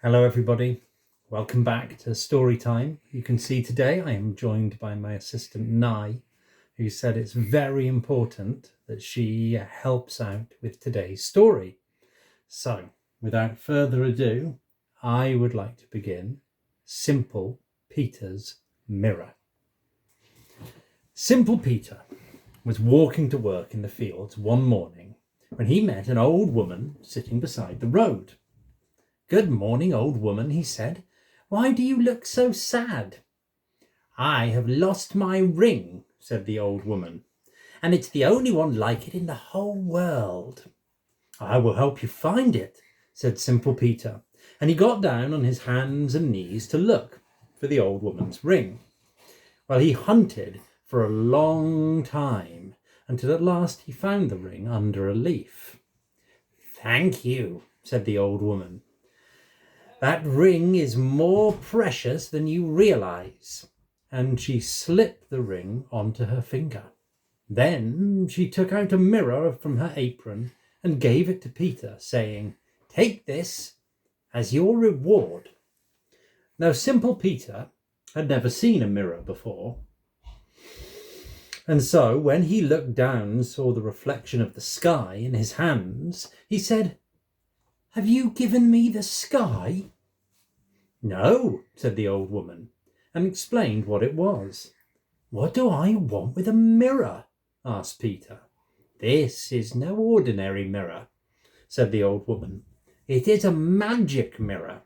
Hello everybody, welcome back to Story Time. You can see today I am joined by my assistant Nai, who said it's very important that she helps out with today's story. So, without further ado, I would like to begin Simple Peter's Mirror. Simple Peter was walking to work in the fields one morning when he met an old woman sitting beside the road. "Good morning, old woman," he said. "Why do you look so sad?" "I have lost my ring," said the old woman, "and it's the only one like it in the whole world." "I will help you find it," said Simple Peter, and he got down on his hands and knees to look for the old woman's ring. Well, he hunted for a long time until at last he found the ring under a leaf. "Thank you," said the old woman. "That ring is more precious than you realize." And she slipped the ring onto her finger. Then she took out a mirror from her apron and gave it to Peter, saying, "Take this as your reward." Now, Simple Peter had never seen a mirror before. And so when he looked down and saw the reflection of the sky in his hands, he said, "Have you given me the sky?" "No," said the old woman, and explained what it was. "What do I want with a mirror?" asked Peter. "This is no ordinary mirror," said the old woman. "It is a magic mirror.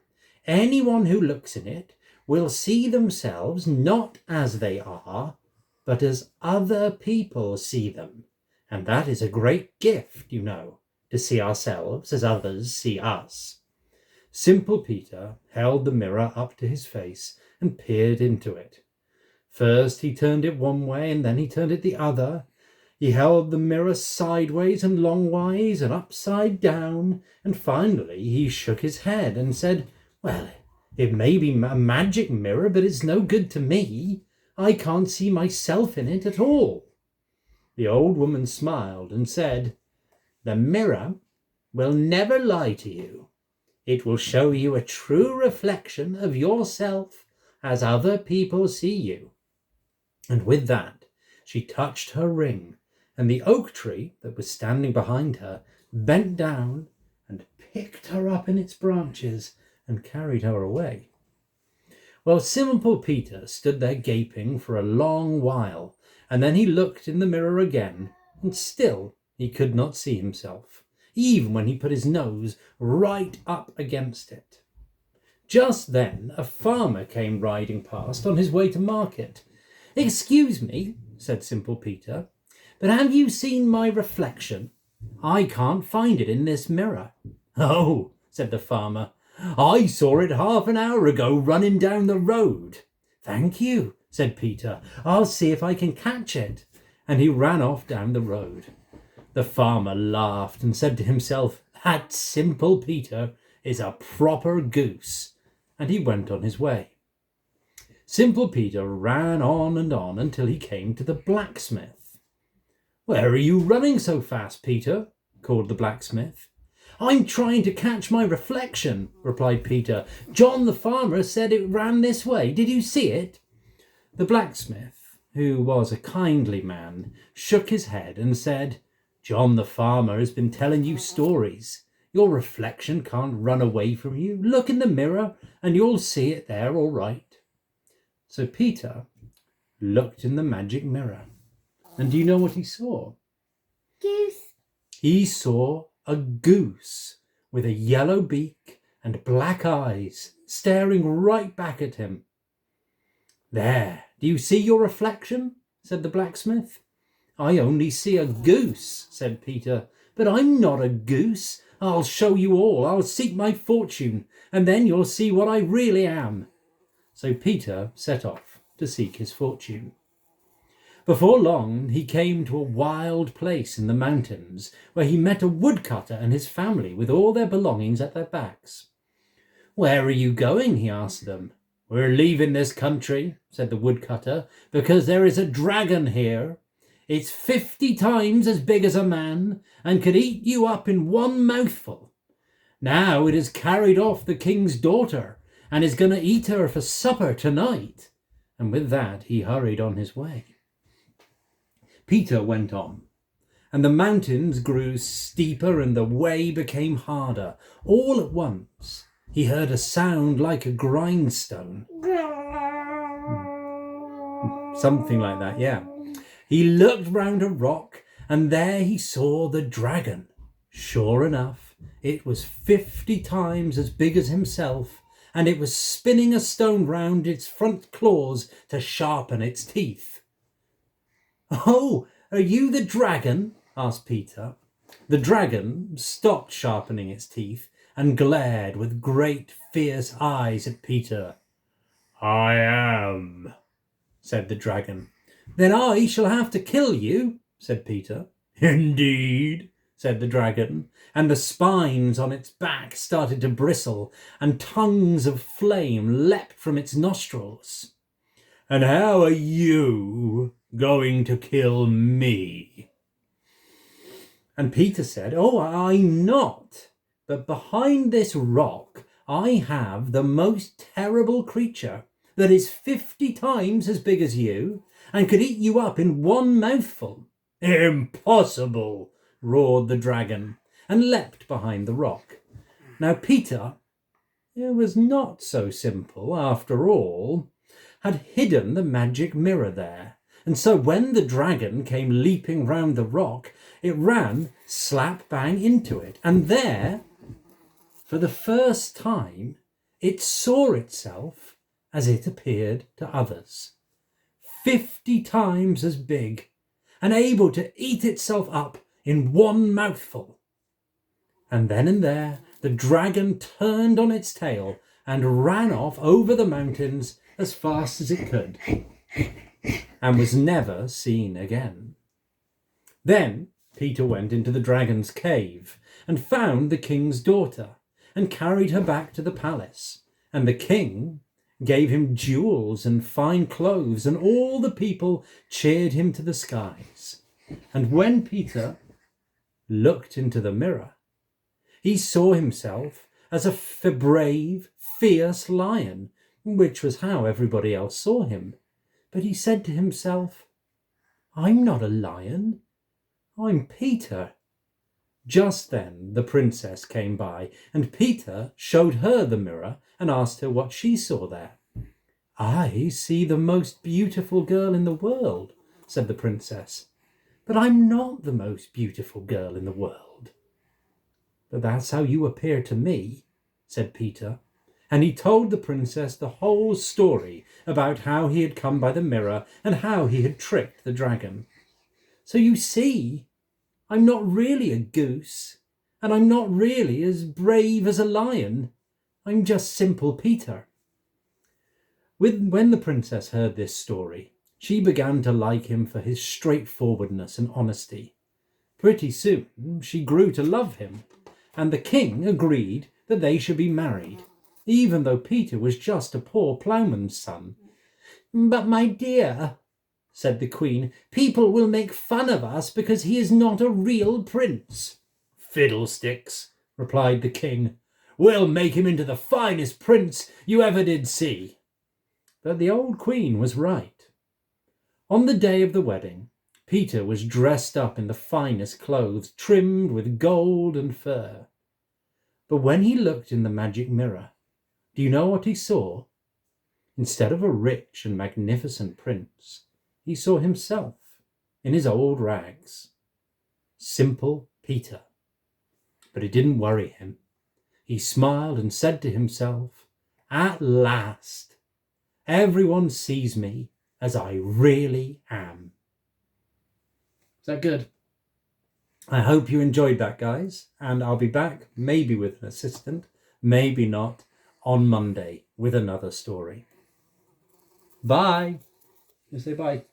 Anyone who looks in it will see themselves not as they are, but as other people see them. And that is a great gift, you know, to see ourselves as others see us." Simple Peter held the mirror up to his face and peered into it. First he turned it one way and then he turned it the other. He held the mirror sideways and longwise and upside down, and finally he shook his head and said, "Well, it may be a magic mirror, but it's no good to me. I can't see myself in it at all." The old woman smiled and said, "The mirror will never lie to you. It will show you a true reflection of yourself as other people see you." And with that, she touched her ring, and the oak tree that was standing behind her bent down and picked her up in its branches and carried her away. Well, Simple Peter stood there gaping for a long while, and then he looked in the mirror again, and still he could not see himself, even when he put his nose right up against it. Just then a farmer came riding past on his way to market. "Excuse me," said Simple Peter, "but have you seen my reflection? I can't find it in this mirror." "Oh," said the farmer, "I saw it half an hour ago running down the road." "Thank you," said Peter. "I'll see if I can catch it." And he ran off down the road. The farmer laughed and said to himself, "That Simple Peter is a proper goose." And he went on his way. Simple Peter ran on until he came to the blacksmith. "Where are you running so fast, Peter?" called the blacksmith. "I'm trying to catch my reflection," replied Peter. "John the farmer said it ran this way. Did you see it?" The blacksmith, who was a kindly man, shook his head and said, "John the farmer has been telling you stories. Your reflection can't run away from you. Look in the mirror and you'll see it there all right." So Peter looked in the magic mirror. And do you know what he saw? Goose. He saw a goose with a yellow beak and black eyes staring right back at him. "There, do you see your reflection?" said the blacksmith. "I only see a goose," said Peter. "But I'm not a goose. I'll show you all. I'll seek my fortune, and then you'll see what I really am." So Peter set off to seek his fortune. Before long, he came to a wild place in the mountains where he met a woodcutter and his family with all their belongings at their backs. "Where are you going?" he asked them. "We're leaving this country," said the woodcutter, "because there is a dragon here. It's 50 times as big as a man and could eat you up in one mouthful. Now it has carried off the king's daughter and is going to eat her for supper tonight." And with that, he hurried on his way. Peter went on, and the mountains grew steeper and the way became harder. All at once, he heard a sound like a grindstone. Something like that, yeah. He looked round a rock, and there he saw the dragon. Sure enough, it was 50 times as big as himself, and it was spinning a stone round its front claws to sharpen its teeth. "Oh, are you the dragon?" asked Peter. The dragon stopped sharpening its teeth and glared with great fierce eyes at Peter. "I am," said the dragon. "Then I shall have to kill you," said Peter. "Indeed," said the dragon, and the spines on its back started to bristle, and tongues of flame leapt from its nostrils. "And how are you going to kill me?" And Peter said, "Oh, I'm not. But behind this rock I have the most terrible creature that is 50 times as big as you and could eat you up in one mouthful." "Impossible!" roared the dragon, and leapt behind the rock. Now Peter, it was not so simple after all, had hidden the magic mirror there, and so when the dragon came leaping round the rock, it ran slap bang into it, and there, for the first time, it saw itself as it appeared to others. 50 times as big, and able to eat itself up in one mouthful. And then and there, the dragon turned on its tail and ran off over the mountains as fast as it could, and was never seen again. Then Peter went into the dragon's cave and found the king's daughter and carried her back to the palace, and the king gave him jewels and fine clothes, and all the people cheered him to the skies. And when Peter looked into the mirror, he saw himself as a brave, fierce lion, which was how everybody else saw him. But he said to himself, "I'm not a lion, I'm Peter." Just then the princess came by, and Peter showed her the mirror and asked her what she saw there. "I see the most beautiful girl in the world," said the princess. "But I'm not the most beautiful girl in the world." "But that's how you appear to me," said Peter, and he told the princess the whole story about how he had come by the mirror and how he had tricked the dragon. "So you see, I'm not really a goose, and I'm not really as brave as a lion. I'm just simple Peter." When the princess heard this story, she began to like him for his straightforwardness and honesty. Pretty soon she grew to love him, and the king agreed that they should be married, even though Peter was just a poor ploughman's son. "But my dear," said the queen, "people will make fun of us because he is not a real prince." "Fiddlesticks," replied the king. "We'll make him into the finest prince you ever did see." But the old queen was right. On the day of the wedding, Peter was dressed up in the finest clothes, trimmed with gold and fur. But when he looked in the magic mirror, do you know what he saw? Instead of a rich and magnificent prince, he saw himself in his old rags. Simple Peter. But it didn't worry him. He smiled and said to himself, "At last, everyone sees me as I really am." Is that good? I hope you enjoyed that, guys, and I'll be back, maybe with an assistant, maybe not, on Monday with another story. Bye. You say bye.